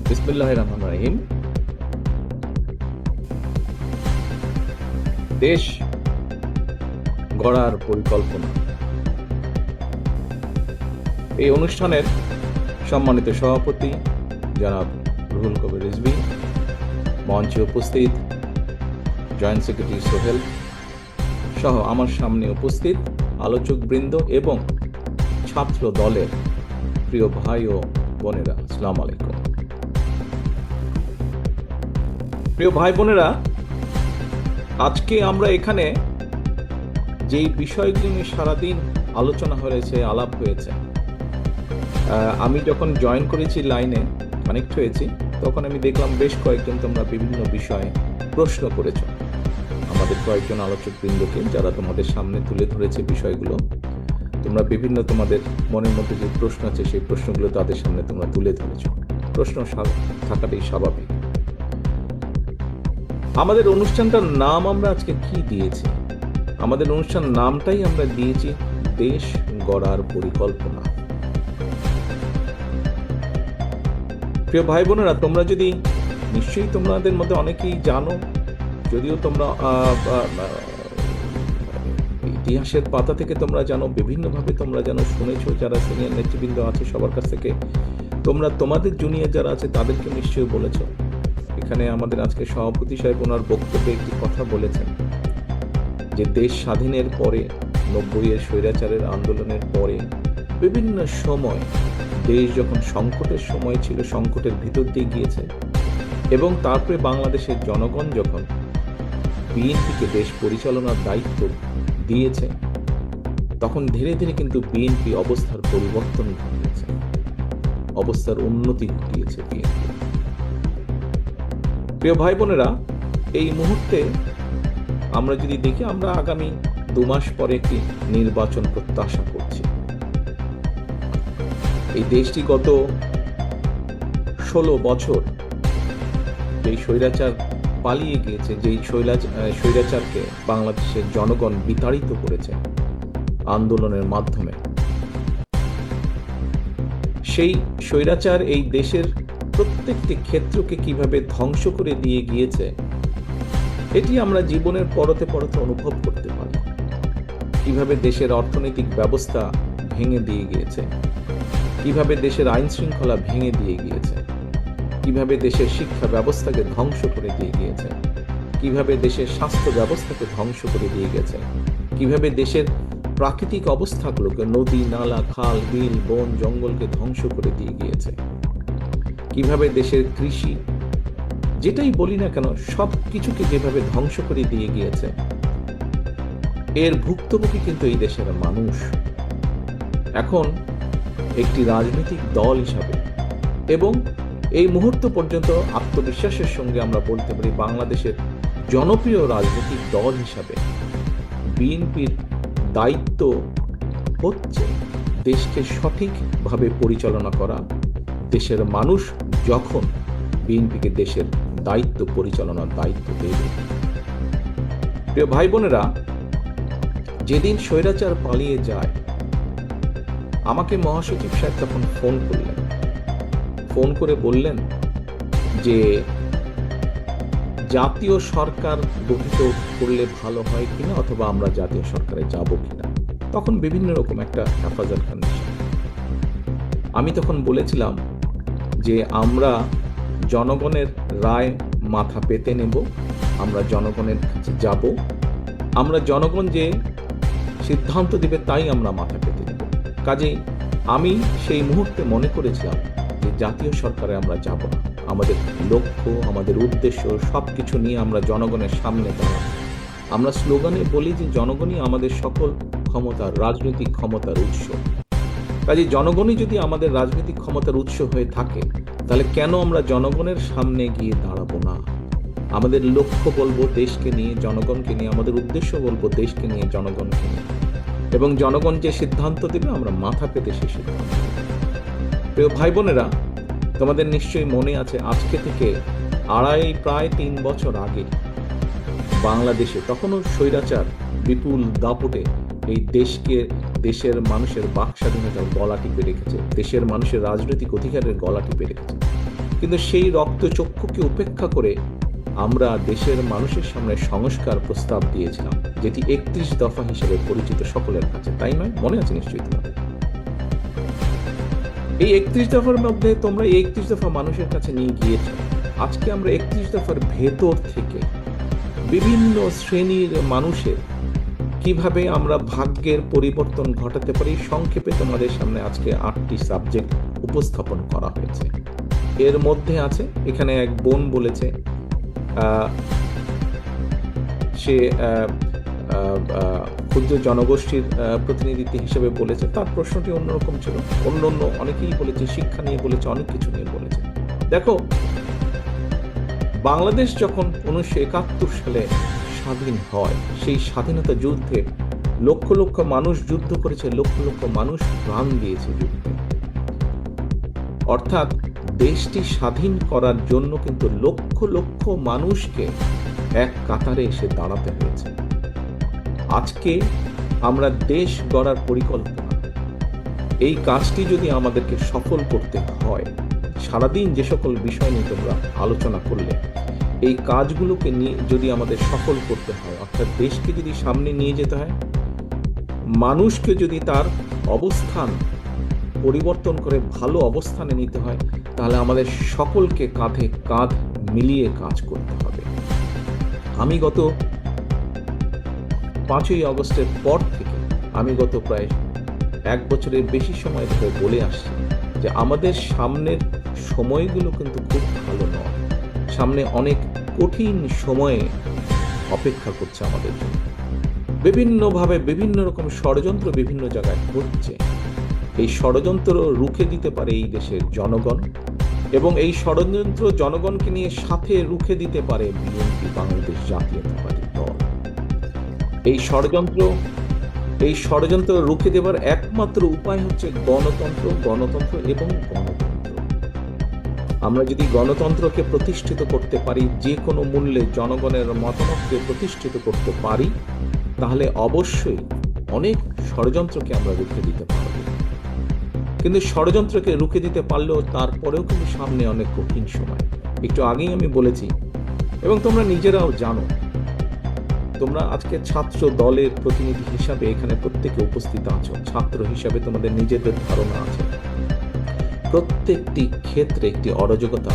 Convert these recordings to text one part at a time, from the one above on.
বিসমিল্লাহির রহমানির রহিম। দেশ গড়ার পরিকল্পনা, এই অনুষ্ঠানের সম্মানিত সভাপতি জনাব রুহুল কবির রিজভী, মঞ্চে উপস্থিত জয়েন্ট সেক্রেটারি সোহেল সহ আমার সামনে উপস্থিত আলোচকবৃন্দ এবং ছাত্র দলের প্রিয় ভাই ও বোনেরা, আসসালামু আলাইকুম। প্রিয় ভাই বোনেরা, আজকে আমরা এখানে যেই বিষয়গুলি নিয়ে সারাদিন আলোচনা হয়েছে, আলাপ হয়েছে, আমি যখন জয়েন করেছি, লাইনে কানেক্ট হয়েছি, তখন আমি দেখলাম বেশ কয়েকজন তোমরা বিভিন্ন বিষয়ে প্রশ্ন করেছ আমাদের কয়েকজন আলোচক বৃন্দকে, যারা তোমাদের সামনে তুলে ধরেছে বিষয়গুলো। তোমরা বিভিন্ন তোমাদের মনের মধ্যে যে প্রশ্ন আছে সেই প্রশ্নগুলো তাদের সামনে তোমরা তুলে ধরেছ। প্রশ্ন থাকাটাই স্বাভাবিক। আমাদের অনুষ্ঠানটার নাম আমরা আজকে কি দিয়েছি? আমাদের অনুষ্ঠান নামটাই আমরা দিয়েছি দেশ গড়ার পরিকল্পনা। প্রিয় ভাই বোনেরা, তোমরা যদি নিশ্চয়ই তোমাদের মধ্যে অনেকেই জানো, যদিও তোমরা ইতিহাসের পাতা থেকে তোমরা জানো, বিভিন্নভাবে তোমরা জানো, শুনেছো, যারা সিনিয়র নেতৃবৃন্দ আছে সবার কাছ থেকে তোমরা তোমাদের জুনিয়র যারা আছে তাদেরকে নিশ্চয়ই বলেছো। এখানে আমাদের আজকে সভাপতি সাহেব ওনার বক্তব্যে একটি কথা বলেছেন যে দেশ স্বাধীনের পরে, 90-এর স্বৈরাচারের আন্দোলনের পরে বিভিন্ন সময় দেশ যখন সংকটের সময় ছিল, সংকটের ভিতর দিয়ে গিয়েছে, এবং তারপরে বাংলাদেশের জনগণ যখন বিএনপিকে দেশ পরিচালনার দায়িত্ব দিয়েছে, তখন ধীরে ধীরে কিন্তু বিএনপি অবস্থার পরিবর্তন ঘটিয়েছে, অবস্থার উন্নতি ঘটিয়েছে বিএনপি। প্রিয় ভাই বোনেরা, এই মুহূর্তে আমরা যদি দেখি, আমরা আগামী 2 মাস পরে একটি নির্বাচন প্রত্যাশা করছি। এই দেশটি গত 16 বছর যেই স্বৈরাচার পালিয়ে গিয়েছে, যেই স্বৈরাচারকে বাংলাদেশের জনগণ বিতাড়িত করেছে আন্দোলনের মাধ্যমে, সেই স্বৈরাচার এই দেশের প্রত্যেকটি ক্ষেত্রকে কিভাবে ধ্বংস করে দিয়ে গিয়েছে, এটি আমরা জীবনের পরতে পরতে অনুভব করতে পারি। কিভাবে দেশের অর্থনৈতিক ব্যবস্থা ভেঙে দিয়ে গিয়েছে, কিভাবে দেশের আইন শৃঙ্খলা ভেঙে দিয়ে গিয়েছে, কিভাবে দেশের শিক্ষা ব্যবস্থাকে ধ্বংস করে দিয়ে গিয়েছে, কিভাবে দেশের স্বাস্থ্য ব্যবস্থাকে ধ্বংস করে দিয়ে গেছে, কিভাবে দেশের প্রাকৃতিক অবস্থাগুলোকে, নদী, নালা, খাল, বিল, বন, জঙ্গলকে ধ্বংস করে দিয়ে গিয়েছে, কিভাবে দেশের কৃষি, যেটাই বলি না কেন, সব কিছুকে যেভাবে ধ্বংস করে দিয়ে গিয়েছে, এর ভুক্তভোগী কিন্তু এই দেশের মানুষ। এখন একটি রাজনৈতিক দল হিসাবে এবং এই মুহূর্ত পর্যন্ত আত্মবিশ্বাসের সঙ্গে আমরা বলতে পারি, বাংলাদেশের জনপ্রিয় রাজনৈতিক দল হিসাবে বিএনপির দায়িত্ব হচ্ছে দেশকে সঠিকভাবে পরিচালনা করা। দেশের মানুষ যখন বিএনপিকে দেশের দায়িত্ব, পরিচালনার দায়িত্ব দেবে। প্রিয় ভাই বোনেরা, যেদিন স্বৈরাচার পালিয়ে যায়, আমাকে মহাসচিব সাহেব তখন ফোন করে বললেন যে জাতীয় সরকার গঠিত করলে ভালো হয় কিনা, অথবা আমরা জাতীয় সরকারে যাব কিনা। তখন বিভিন্ন রকম একটা হেফাজত কন্ডিশন। আমি তখন বলেছিলাম যে আমরা জনগণের রায় মাথা পেতে নেব, আমরা জনগণের কাছে যাব, আমরা জনগণ যে সিদ্ধান্ত দেবে তাই আমরা মাথা পেতে নেব। কাজেই আমি সেই মুহূর্তে মনে করেছিলাম যে জাতীয় সরকারে আমরা যাব না। আমাদের লক্ষ্য, আমাদের উদ্দেশ্য সবকিছু নিয়ে আমরা জনগণের সামনে দাঁড়াবো। আমরা স্লোগানে বলি যে জনগণই আমাদের সকল ক্ষমতার, রাজনৈতিক ক্ষমতার উৎস। কাজে জনগণই যদি আমাদের রাজনৈতিক ক্ষমতার উৎস হয়ে থাকে, তাহলে কেন আমরা জনগণের সামনে গিয়ে দাঁড়াবো না? আমাদের লক্ষ্য বলবো দেশকে নিয়ে, জনগণকে নিয়ে, আমাদের উদ্দেশ্য বলবো দেশকে নিয়ে, জনগণকে নিয়ে, এবং জনগণ যে সিদ্ধান্ত দেবে আমরা মাথা পেতে সে সিদ্ধান্ত। প্রিয় ভাই বোনেরা, তোমাদের নিশ্চয়ই মনে আছে, আজকে থেকে প্রায় 3 বছর আগে বাংলাদেশে তখনও স্বৈরাচার বিপুল দাপটে এই দেশকে, দেশের মানুষের বাক স্বাধীনতার গলা টিপে রেখেছে, দেশের মানুষের রাজনৈতিক অধিকারের গলা টিপে রেখেছে। কিন্তু সেই রক্তচক্ষুকে উপেক্ষা করে আমরা দেশের মানুষের সামনে সংস্কার প্রস্তাব দিয়েছিলাম, যেটি 31 দফা হিসেবে পরিচিত সকলের কাছে, তাই নয়? মনে আছে নিশ্চয়ই তোমাদের। এই 31 দফার মধ্যে তোমরা এই 31 দফা মানুষের কাছে নিয়ে গিয়েছ। আজকে আমরা 31 দফার ভেতর থেকে বিভিন্ন শ্রেণীর মানুষের কিভাবে আমরা ভাগ্যের পরিবর্তন ঘটাতে পারি, সংক্ষেপে তোমাদের সামনে আজকে 8টি সাবজেক্ট উপস্থাপন করা হয়েছে। এর মধ্যে আছে, এখানে এক বোন বলেছে সে ক্ষুদ্র জনগোষ্ঠীর প্রতিনিধিত্ব হিসেবে বলেছে, তার প্রশ্নটি অন্যরকম ছিল। অন্য অনেকেই বলেছে, শিক্ষা নিয়ে বলেছে, অনেক কিছু নিয়ে বলেছে। দেখো, বাংলাদেশ যখন 1971 সালে স্বাধীন হয়, সেই স্বাধীনতা যুদ্ধে লক্ষ লক্ষ মানুষ যুদ্ধ করেছে, লক্ষ লক্ষ মানুষ প্রাণ দিয়েছে যুদ্ধে। অর্থাৎ দেশটি স্বাধীন করার জন্য কিন্তু লক্ষ লক্ষ মানুষকে এক কাতারে এসে দাঁড়াতে হয়েছে। আজকে আমরা দেশ গড়ার পরিকল্পনা, এই কাজটি যদি আমাদেরকে সফল করতে হয়, সারাদিন যে সকল বিষয় নিয়ে তোমরা আলোচনা করলে, এই কাজগুলোকে নিয়ে যদি আমাদের সফল করতে হয়, অর্থাৎ দেশকে যদি সামনে নিয়ে যেতে হয়, মানুষকে যদি তার অবস্থান পরিবর্তন করে ভালো অবস্থানে নিতে হয়, তাহলে আমাদের সকলকে কাঁধে কাঁধ মিলিয়ে কাজ করতে হবে। আমি গত 5ই আগস্টের পর থেকে আমি গত প্রায় 1 বছরের বেশি সময় ধরে বলে আসছি যে আমাদের সামনের সময়গুলো কিন্তু খুব ভালো নয়। সামনে অনেক কঠিন সময়ে অপেক্ষা করছে আমাদের জন্য। বিভিন্নভাবে বিভিন্ন রকম ষড়যন্ত্র বিভিন্ন জায়গায় হচ্ছে। এই ষড়যন্ত্র রুখে দিতে পারে এই দেশের জনগণ, এবং এই ষড়যন্ত্র জনগণকে নিয়ে সাথে রুখে দিতে পারে বিএনপি, বাংলাদেশ জাতীয়তাবাদী দল। এই ষড়যন্ত্র রুখে দেবার একমাত্র উপায় হচ্ছে গণতন্ত্র এবং গণতন্ত্র। আমরা যদি গণতন্ত্রকে প্রতিষ্ঠিত করতে পারি, যে কোনো মূল্যে জনগণের মতামতকে প্রতিষ্ঠিত করতে পারি, তাহলে অবশ্যই অনেক ষড়যন্ত্রকে আমরা রুখে দিতে পারব। কিন্তু ষড়যন্ত্রকে রুখে দিতে পারলেও তারপরেও কিন্তু সামনে অনেক কঠিন সময়। একটু আগেই আমি বলেছি, এবং তোমরা নিজেরাও জানো, তোমরা আজকে ছাত্র দলের প্রতিনিধি হিসাবে এখানে প্রত্যেকে উপস্থিত আছো, ছাত্র হিসাবে তোমাদের নিজেদের ধারণা আছে। প্রত্যেকটি ক্ষেত্রে একটি অরাজকতা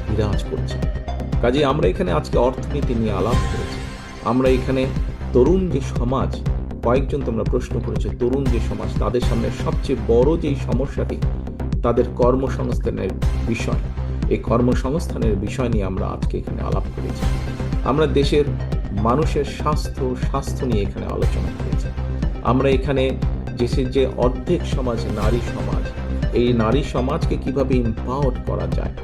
বিরাজ করছে। কাজে আমরা এখানে আজকে অর্থনীতি নিয়ে আলাপ করেছি। আমরা এখানে তরুণ যে সমাজ, কয়েকজন তোমরা প্রশ্ন করেছো, তরুণ যে সমাজ, তাদের সামনে সবচেয়ে বড় যেই সমস্যাটি, তাদের কর্মসংস্থানের বিষয়। এই কর্মসংস্থানের বিষয় নিয়ে আমরা আজকে এখানে আলাপ করেছি। আমরা দেশের মানুষের স্বাস্থ্য নিয়ে এখানে আলোচনা করেছি। আমরা এখানে দেশের যে অর্ধেক সমাজ নারী সমাজ, এই নারী সমাজকে কিভাবে এম্পাওয়ার করা যায়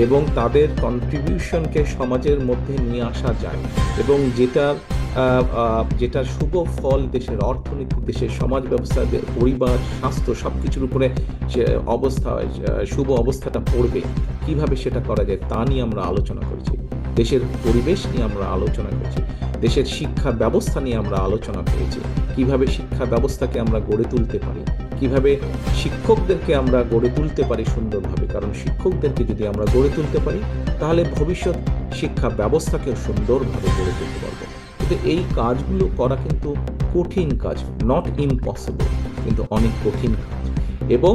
এবং তাদের কন্ট্রিবিউশনকে সমাজের মধ্যে নিয়ে আসা যায়, এবং যেটা শুভ ফল দেশের অর্থনীতি, দেশের সমাজ ব্যবস্থা, পরিবার, স্বাস্থ্য সবকিছুর উপরে শুভ অবস্থাটা পড়বে, কিভাবে সেটা করা যায় তা নিয়ে আমরা আলোচনা করেছি। দেশের পরিবেশ নিয়ে আমরা আলোচনা করেছি। দেশের শিক্ষা ব্যবস্থা নিয়ে আমরা আলোচনা করেছি। কিভাবে শিক্ষা ব্যবস্থাকে আমরা গড়ে তুলতে পারি, কিভাবে শিক্ষকদেরকে আমরা গড়ে তুলতে পারি সুন্দরভাবে, কারণ শিক্ষকদেরকে যদি আমরা গড়ে তুলতে পারি, তাহলে ভবিষ্যৎ শিক্ষা ব্যবস্থাকেও সুন্দরভাবে গড়ে তুলতে পারবো। কিন্তু এই কাজগুলো করা কিন্তু কঠিন কাজ, নট ইম্পসিবল, কিন্তু অনেক কঠিন কাজ। এবং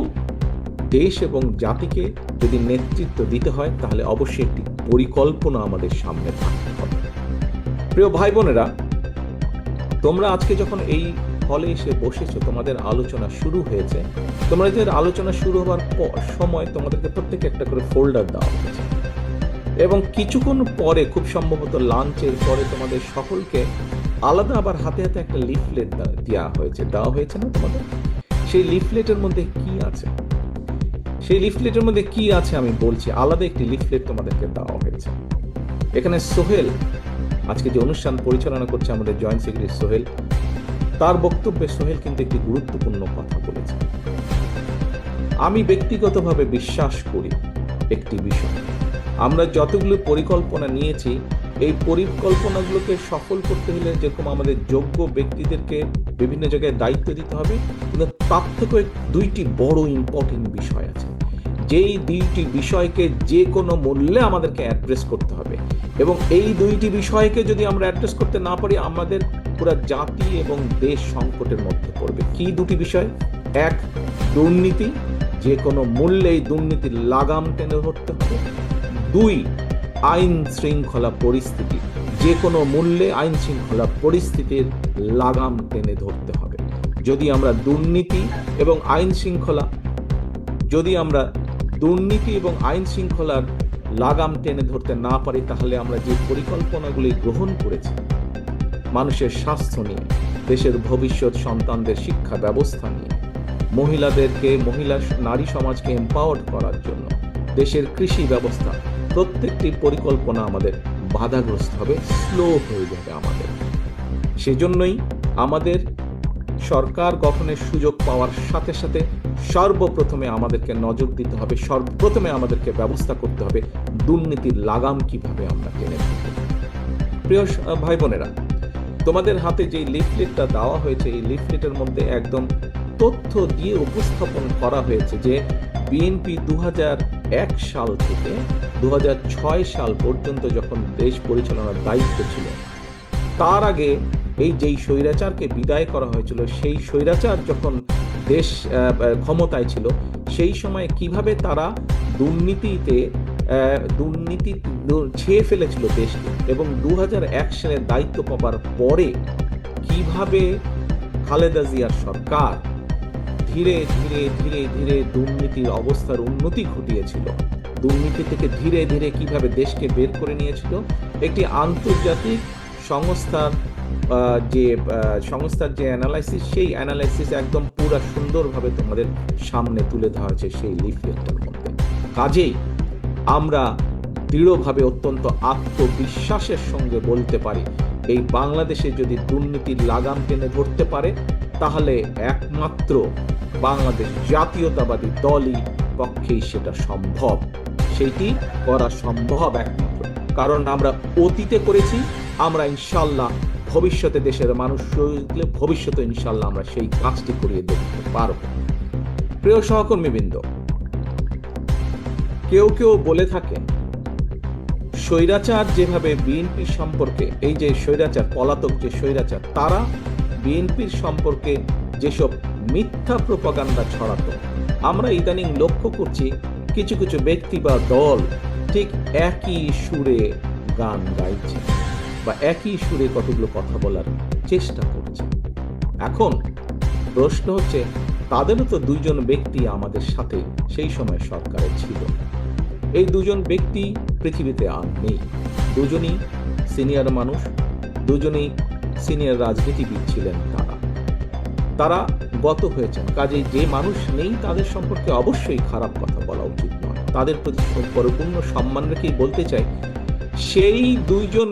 দেশ এবং জাতিকে যদি নেতৃত্ব দিতে হয়, তাহলে অবশ্যই একটি পরিকল্পনা আমাদের সামনে থাকতে হবে। প্রিয় ভাই বোনেরা, তোমরা আজকে যখন এই হলে এসে বসেছো, তোমাদের আলোচনা শুরু হয়েছে। তোমাদের আলোচনা শুরু হওয়ার সময় তোমাদেরকে প্রত্যেকে একটা করে ফোল্ডার দেওয়া হয়েছে, এবং কিছুক্ষণ পরে, খুব সম্ভবত লাঞ্চের পরে, তোমাদের সকলকে আলাদা আবার হাতে হাতে একটা লিফলেট দেওয়া হয়েছে না তোমাদের? সেই লিফলেটের মধ্যে কি আছে? সেই লিফলেটের মধ্যে কি আছে আমি বলছি। আলাদা একটি লিফলেট তোমাদেরকে দেওয়া হয়েছে। এখানে সোহেল, আজকে যে অনুষ্ঠান পরিচালনা করছে আমাদের জয়েন্ট সেক্রেটারি সোহেল, তার বক্তব্যে সোহেল কিন্তু একটি গুরুত্বপূর্ণ কথা বলেছে। আমি ব্যক্তিগতভাবে বিশ্বাস করি একটি বিষয়, আমরা যতগুলো পরিকল্পনা নিয়েছি, এই পরিকল্পনাগুলোকে সফল করতে হলে যেরকম আমাদের যোগ্য ব্যক্তিদেরকে বিভিন্ন জায়গায় দায়িত্ব দিতে হবে, কিন্তু তার থেকে 2টি বড় ইম্পর্টেন্ট বিষয় আছে, যেই দুইটি বিষয়কে যে কোনো মূল্যে আমাদেরকে অ্যাড্রেস করতে হবে, এবং এই দুইটি বিষয়কে যদি আমরা অ্যাড্রেস করতে না পারি আমাদের পুরো জাতি এবং দেশ সংকটের মধ্যে পড়বে। কি দুটি বিষয়? এক, দুর্নীতি, যে কোনো মূল্যে এই দুর্নীতির লাগাম টেনে ধরতে হবে। দুই, আইন শৃঙ্খলা পরিস্থিতি, যে কোনো মূল্যে আইন শৃঙ্খলা পরিস্থিতির লাগাম টেনে ধরতে হবে। যদি আমরা দুর্নীতি এবং আইন শৃঙ্খলার লাগাম টেনে ধরতে না পারি, তাহলে আমরা যে পরিকল্পনাগুলি গ্রহণ করেছি মানুষের স্বাস্থ্য নিয়ে, দেশের ভবিষ্যৎ সন্তানদের শিক্ষা ব্যবস্থা নিয়ে, নারী সমাজকে এম্পাওয়ার্ড করার জন্য, দেশের কৃষি ব্যবস্থা, প্রত্যেকটি পরিকল্পনা আমাদের বাধাগ্রস্ত হবে, স্লো হয়ে যাবে আমাদের। সেজন্যই আমাদের সরকার গঠনের সুযোগ পাওয়ার সাথে সাথে সর্বপ্রথমে আমাদেরকে নজর দিতে হবে, সর্বপ্রথমে আমাদেরকে ব্যবস্থা করতে হবে দুর্নীতির লাগাম কিভাবে আমরা টেনে ধরব। প্রিয় ভাই বোনেরা, তোমাদের হাতে যে লিফলেটটা দেওয়া হয়েছে, এই লিফলেটের মধ্যে একদম তথ্য দিয়ে উপস্থাপন করা হয়েছে যে বিএনপি 2001 সাল থেকে 2006 সাল পর্যন্ত যখন দেশ পরিচালনার দায়িত্ব ছিল, তার আগে এই যেই স্বৈরাচারকে বিদায় করা হয়েছিল, সেই স্বৈরাচার যখন দেশ ক্ষমতায় ছিল, সেই সময় কিভাবে তারা দুর্নীতি ছেয়ে ফেলেছিল দেশকে, এবং 2001 সালে দায়িত্ব পাবার পরে কিভাবে খালেদা জিয়ার সরকার ধীরে ধীরে ধীরে ধীরে দুর্নীতির অবস্থার উন্নতি ঘটিয়েছিল, দুর্নীতি থেকে ধীরে ধীরে কিভাবে দেশকে বের করে নিয়েছিল। একটি আন্তর্জাতিক সংস্থার যে অ্যানালাইসিস, সেই অ্যানালাইসিস একদম পুরো সুন্দরভাবে তোমাদের সামনে তুলে ধরা হয়েছে সেই লিফলেটটার মধ্যে। কাজেই আমরা দৃঢ়ভাবে, অত্যন্ত আত্মবিশ্বাসের সঙ্গে বলতে পারি, এই বাংলাদেশে যদি দুর্নীতির লাগাম টেনে ধরতে পারে, তাহলে একমাত্র বাংলাদেশ জাতীয়তাবাদী দলই পক্ষেই সেটা সম্ভব। সেটি করা সম্ভব একমাত্র কারণ আমরা অতীতে করেছি, আমরা ইনশাল্লাহ ভবিষ্যতে দেশের মানুষ ভবিষ্যতে ইনশাল্লাহ আমরা সেই কাজটি করিয়ে দেখতে পারব। প্রিয় সহকর্মীবৃন্দ, কেউ কেউ বলে থাকে স্বৈরাচার যেভাবে বিএনপি সম্পর্কে, এই যে স্বৈরাচার, পলাতক যে স্বৈরাচার, তারা বিএনপির সম্পর্কে যেসব মিথ্যা প্রোপাগান্ডা ছড়াতো, আমরা ইদানিং লক্ষ্য করছি কিছু কিছু ব্যক্তি বা দল ঠিক একই সুরে গান গাইছে বা একই সুরে কতগুলো কথা বলার চেষ্টা করছে। এখন প্রশ্ন হচ্ছে, তাদেরও তো দুইজন ব্যক্তি আমাদের সাথে সেই সময় সরকারে ছিল। এই দুজন ব্যক্তি পৃথিবীতে আর নেই। দুজনই সিনিয়র মানুষ, দুজনই সিনিয়র রাজনীতিবিদ ছিলেন। তারা গত হয়েছেন। কাজেই যে মানুষ নেই তাদের সম্পর্কে অবশ্যই খারাপ কথা বলা উচিত নয়। তাদের প্রতি পরিপূর্ণ সম্মান রেখেই বলতে চাই, সেই দুইজন